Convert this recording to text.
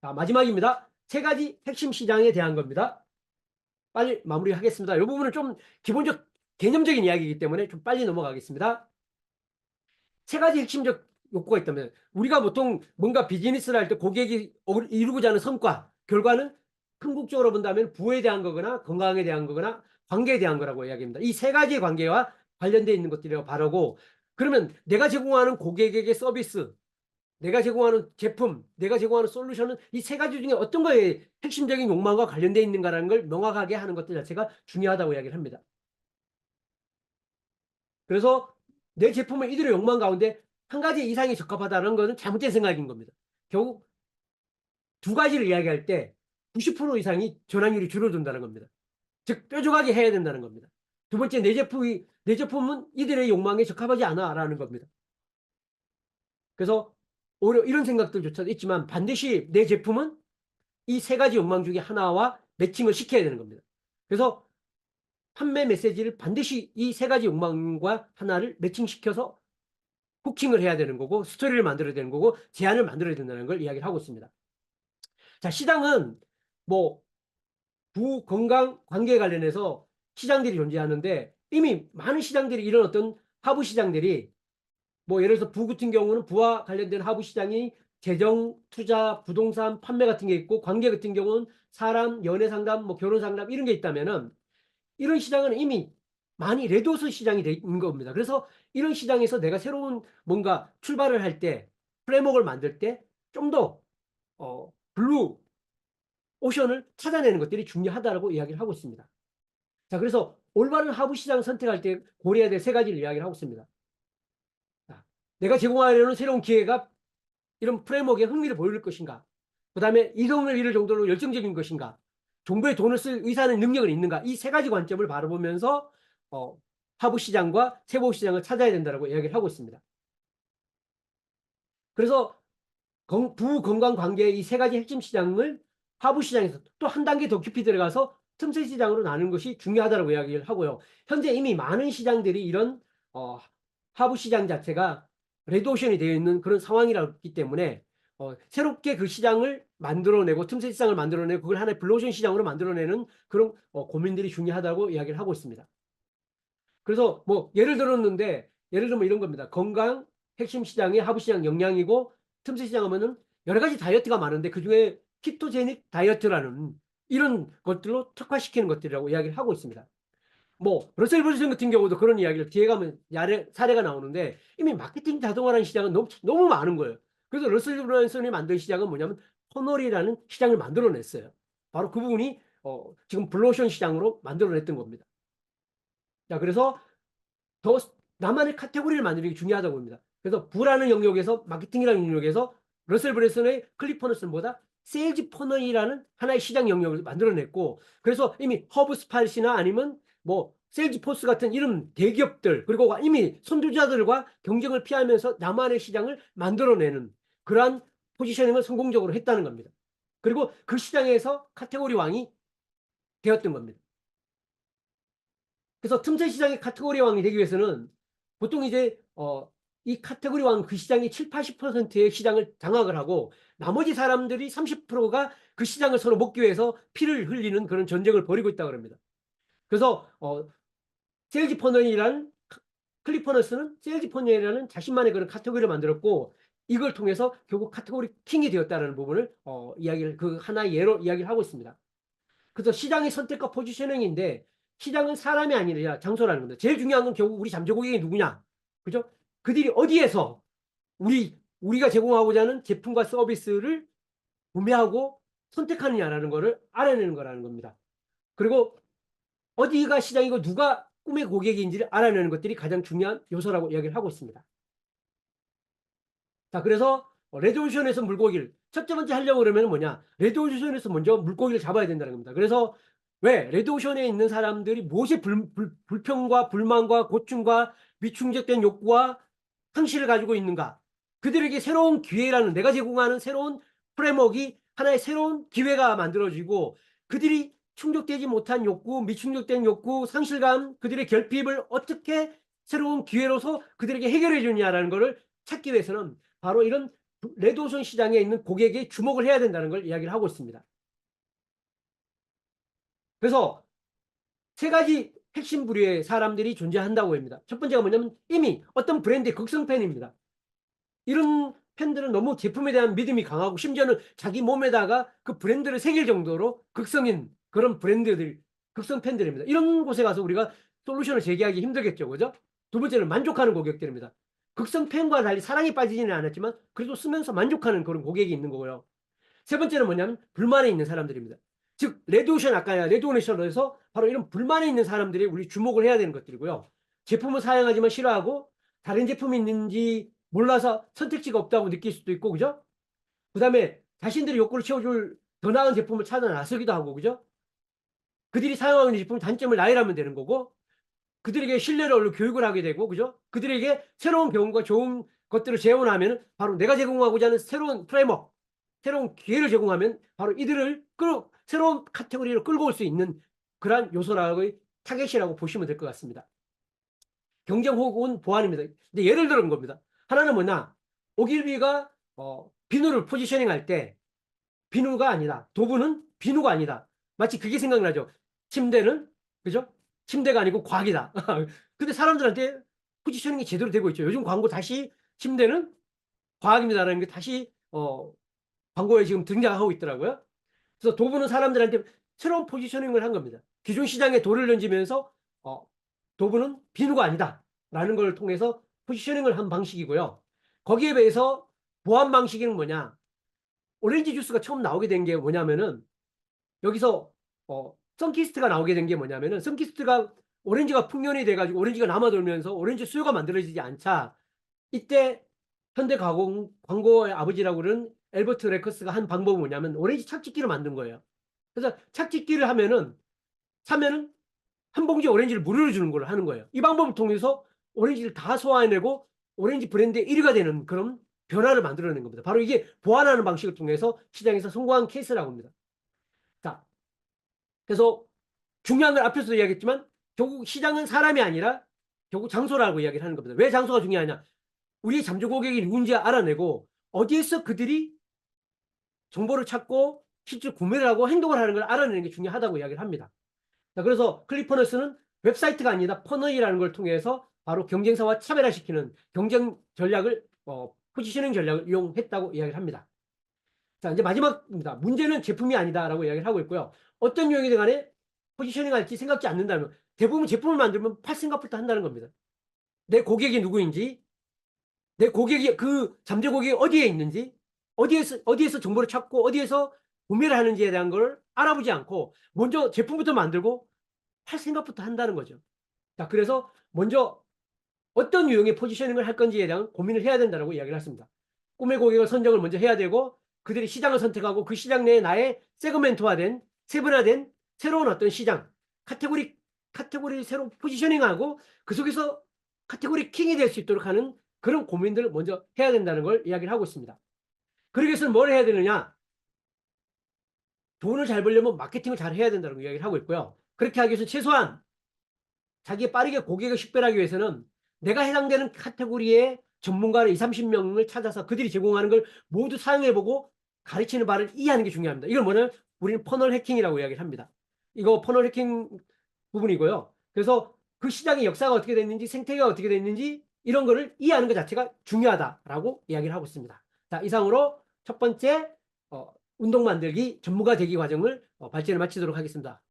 자, 마지막입니다. 세 가지 핵심 시장에 대한 겁니다. 빨리 마무리하겠습니다. 이 부분은 좀 기본적 개념적인 이야기이기 때문에 좀 빨리 넘어가겠습니다. 세 가지 핵심적 욕구가 있다면 우리가 보통 뭔가 비즈니스를 할 때 고객이 이루고자 하는 성과, 결과는 궁극적으로 본다면 부에 대한 거거나 건강에 대한 거거나 관계에 대한 거라고 이야기합니다. 이 세 가지의 관계와 관련되어 있는 것들이라고 바라고, 그러면 내가 제공하는 고객에게 서비스, 내가 제공하는 제품, 내가 제공하는 솔루션은 이 세 가지 중에 어떤 거에 핵심적인 욕망과 관련되어 있는가라는 걸 명확하게 하는 것들 자체가 중요하다고 이야기를 합니다. 그래서 내 제품은 이들의 욕망 가운데 한 가지 이상이 적합하다는 것은 잘못된 생각인 겁니다. 결국 두 가지를 이야기할 때 90% 이상이 전환율이 줄어든다는 겁니다. 즉 뾰족하게 해야 된다는 겁니다. 두 번째, 내 제품은 이들의 욕망에 적합하지 않아라는 겁니다. 그래서 오히려 이런 생각들조차도 있지만 반드시 내 제품은 이 세 가지 욕망 중에 하나와 매칭을 시켜야 되는 겁니다. 그래서 판매 메시지를 반드시 이 세 가지 욕망과 하나를 매칭시켜서 후킹을 해야 되는 거고, 스토리를 만들어야 되는 거고, 제안을 만들어야 된다는 걸 이야기를 하고 있습니다. 자, 시장은 뭐 부건강 관계에 관련해서 시장들이 존재하는데, 이미 많은 시장들이, 이런 어떤 하부 시장들이, 뭐 예를 들어서 부 같은 경우는 부와 관련된 하부 시장이 재정, 투자, 부동산, 판매 같은 게 있고, 관계 같은 경우는 사람, 연애 상담, 뭐 결혼 상담 이런 게 있다면은, 이런 시장은 이미 많이 레드오션 시장이 돼 있는 겁니다. 그래서 이런 시장에서 내가 새로운 뭔가 출발을 할 때, 프레임워크를 만들 때 좀 더 블루 오션을 찾아내는 것들이 중요하다고 이야기를 하고 있습니다. 자, 그래서 올바른 하부 시장 선택할 때 고려해야 될 세 가지를 이야기를 하고 있습니다. 자, 내가 제공하려는 새로운 기회가 이런 프레임워크에 흥미를 보일 것인가? 그 다음에 이동을 이룰 정도로 열정적인 것인가? 정부에 돈을 쓸 의사는 능력은 있는가? 이 세 가지 관점을 바라보면서 하부 시장과 세부 시장을 찾아야 된다고 이야기를 하고 있습니다. 그래서 부건강 관계의 이 세 가지 핵심 시장을 하부 시장에서 또 한 단계 더 깊이 들어가서 틈새 시장으로 나누는 것이 중요하다고 이야기를 하고요. 현재 이미 많은 시장들이 이런 어, 하부 시장 자체가 레드오션이 되어 있는 그런 상황이라기 때문에 새롭게 그 시장을 만들어내고 틈새 시장을 만들어내고 그걸 하나의 블루오션 시장으로 만들어내는 그런 고민들이 중요하다고 이야기를 하고 있습니다. 그래서 뭐 예를 들었는데, 예를 들면 이런 겁니다. 건강 핵심 시장이 하부 시장 영향이고, 틈새 시장 하면은 여러 가지 다이어트가 많은데 그중에 키토제닉 다이어트라는 이런 것들로 특화시키는 것들이라고 이야기를 하고 있습니다. 뭐 러셀 브런슨 같은 경우도 그런 이야기를 뒤에 가면 사례가 나오는데, 이미 마케팅 자동화라는 시장은 너무 많은 거예요. 그래서 러셀 브런슨이 만든 시장은 뭐냐면 터널이라는 시장을 만들어냈어요. 바로 그 부분이 지금 블루오션 시장으로 만들어냈던 겁니다. 자, 그래서 더 나만의 카테고리를 만드는 게 중요하다고 봅니다. 그래서 부라는 영역에서, 마케팅이라는 영역에서 러셀 브랜슨의 클리퍼너슨보다 세일즈 퍼널이라는 하나의 시장 영역을 만들어냈고, 그래서 이미 허브스팟이나 아니면 뭐 세일즈포스 같은 이런 대기업들, 그리고 이미 선두자들과 경쟁을 피하면서 나만의 시장을 만들어내는 그러한 포지셔닝을 성공적으로 했다는 겁니다. 그리고 그 시장에서 카테고리 왕이 되었던 겁니다. 그래서 틈새 시장의 카테고리 왕이 되기 위해서는 보통 이제 이 카테고리 왕 그 시장이 7, 80%의 시장을 장악을 하고, 나머지 사람들이 30%가 그 시장을 서로 먹기 위해서 피를 흘리는 그런 전쟁을 벌이고 있다고 합니다. 그래서 세일즈 퍼널이라는, 클리퍼너스는 세일즈 퍼널이라는 자신만의 그런 카테고리를 만들었고, 이걸 통해서 결국 카테고리 킹이 되었다는 부분을 이야기를, 그 하나의 예로 이야기를 하고 있습니다. 그래서 시장의 선택과 포지셔닝인데, 시장은 사람이 아니라 장소라는 겁니다. 제일 중요한 건 결국 우리 잠재 고객이 누구냐, 그죠? 그들이 어디에서 우리가 제공하고자 하는 제품과 서비스를 구매하고 선택하느냐라는 것을 알아내는 거라는 겁니다. 그리고 어디가 시장이고 누가 꿈의 고객인지를 알아내는 것들이 가장 중요한 요소라고 이야기를 하고 있습니다. 자, 그래서 레드오션에서 물고기를 첫 번째 하려고 그러면 뭐냐, 레드오션에서 먼저 물고기를 잡아야 된다는 겁니다. 그래서 왜 레드오션에 있는 사람들이 무엇이 불평과 불만과 고충과 미충족된 욕구와 상실을 가지고 있는가, 그들에게 새로운 기회라는, 내가 제공하는 새로운 프레임워크가 하나의 새로운 기회가 만들어지고, 그들이 충족되지 못한 욕구, 미충족된 욕구, 상실감, 그들의 결핍을 어떻게 새로운 기회로서 그들에게 해결해 주냐라는 것을 찾기 위해서는 바로 이런 레드오션 시장에 있는 고객에 주목을 해야 된다는 걸 이야기를 하고 있습니다. 그래서 세 가지 핵심 부류의 사람들이 존재한다고 합니다. 첫 번째가 뭐냐면 이미 어떤 브랜드의 극성 팬입니다. 이런 팬들은 너무 제품에 대한 믿음이 강하고 심지어는 자기 몸에다가 그 브랜드를 새길 정도로 극성인 그런 브랜드들, 극성 팬들입니다. 이런 곳에 가서 우리가 솔루션을 제기하기 힘들겠죠. 그죠? 두 번째는 만족하는 고객들입니다. 극성 팬과 달리 사랑에 빠지지는 않았지만 그래도 쓰면서 만족하는 그런 고객이 있는 거고요. 세 번째는 뭐냐면 불만에 있는 사람들입니다. 즉 레드오션 아까 레드오션에서 바로 이런 불만에 있는 사람들이 우리 주목을 해야 되는 것들이고요. 제품을 사용하지만 싫어하고 다른 제품이 있는지 몰라서 선택지가 없다고 느낄 수도 있고 그죠? 그다음에 자신들의 욕구를 채워줄 더 나은 제품을 찾아 나서기도 하고 그죠? 그들이 사용하는 제품 단점을 나열하면 되는 거고 그들에게 신뢰를 얻고 교육을 하게 되고 그죠? 그들에게 새로운 경험과 좋은 것들을 제공하면 바로 내가 제공하고자 하는 새로운 프레임워크, 새로운 기회를 제공하면 바로 이들을 새로운 카테고리로 끌고 올 수 있는 그러한 요소라고 타겟이라고 보시면 될 것 같습니다. 경쟁 혹은 보완입니다. 근데 예를 들은 겁니다. 하나는 뭐냐? 오길비가 비누를 포지셔닝할 때 비누가 아니다. 도구는 비누가 아니다. 마치 그게 생각나죠. 침대는 그죠? 침대가 아니고 과학이다. 근데 사람들한테 포지셔닝이 제대로 되고 있죠. 요즘 광고 다시 침대는 과학입니다라는 게 다시 광고에 지금 등장하고 있더라고요. 그래서 도구는 사람들한테 새로운 포지셔닝을 한 겁니다. 기존 시장에 돌을 던지면서 도구는 비누가 아니다라는 걸 통해서 포지셔닝을 한 방식이고요. 거기에 비해서 보완 방식은 뭐냐? 오렌지 주스가 처음 나오게 된 게 뭐냐면은 여기서 선키스트가 나오게 된 게 뭐냐면은 선키스트가 오렌지가 풍년이 돼가지고 오렌지가 남아돌면서 오렌지 수요가 만들어지지 않자 이때 현대가공 광고의 아버지라고 그러는 엘버트 레커스가 한 방법은 뭐냐면 오렌지 착즙기를 만든 거예요. 그래서 착즙기를 하면은 사면은 한 봉지 오렌지를 무료로 주는 걸 하는 거예요. 이 방법을 통해서 오렌지를 다 소화해내고 오렌지 브랜드의 1위가 되는 그런 변화를 만들어낸 겁니다. 바로 이게 보완하는 방식을 통해서 시장에서 성공한 케이스라고 합니다. 자, 그래서 중요한 걸 앞에서도 이야기했지만 결국 시장은 사람이 아니라 결국 장소라고 이야기를 하는 겁니다. 왜 장소가 중요하냐? 우리 잠재 고객이 누군지 알아내고 어디에서 그들이 정보를 찾고 실제 구매를 하고 행동을 하는 걸 알아내는 게 중요하다고 이야기를 합니다. 자, 그래서 클리퍼너스는 웹사이트가 아니라 퍼널이라는 걸 통해서 바로 경쟁사와 차별화시키는 경쟁 전략을 포지셔닝 전략을 이용했다고 이야기를 합니다. 자, 이제 마지막입니다. 문제는 제품이 아니다라고 이야기를 하고 있고요. 어떤 유형이든 간에 포지셔닝 할지 생각지 않는다면 대부분 제품을 만들면 팔 생각부터 한다는 겁니다. 내 고객이 누구인지, 내 고객이 그 잠재 고객이 어디에 있는지, 어디에서 정보를 찾고 어디에서 구매를 하는지에 대한 걸 알아보지 않고 먼저 제품부터 만들고 팔 생각부터 한다는 거죠. 자, 그래서 먼저 어떤 유형의 포지셔닝을 할 건지에 대한 고민을 해야 된다고 이야기를 했습니다. 꿈의 고객을 선정을 먼저 해야 되고 그들이 시장을 선택하고 그 시장 내에 나의 세그멘트화된 세분화된 새로운 어떤 시장 카테고리 새로 포지셔닝하고 그 속에서 카테고리 킹이 될 수 있도록 하는 그런 고민들을 먼저 해야 된다는 걸 이야기를 하고 있습니다. 그러기 위해서는 뭘 해야 되느냐? 돈을 잘 벌려면 마케팅을 잘 해야 된다는 이야기를 하고 있고요. 그렇게 하기 위해서 최소한 자기가 빠르게 고객을 식별하기 위해서는 내가 해당되는 카테고리의 전문가를 20, 30명을 찾아서 그들이 제공하는 걸 모두 사용해보고 가르치는 바를 이해하는 게 중요합니다. 이걸 뭐냐면 우리는 퍼널 해킹이라고 이야기를 합니다. 이거 퍼널 해킹 부분이고요. 그래서 그 시장의 역사가 어떻게 됐는지 생태계가 어떻게 됐는지 이런 거를 이해하는 것 자체가 중요하다라고 이야기를 하고 있습니다. 자, 이상으로 첫 번째 운동 만들기 전문가 되기 과정을 발전을 마치도록 하겠습니다.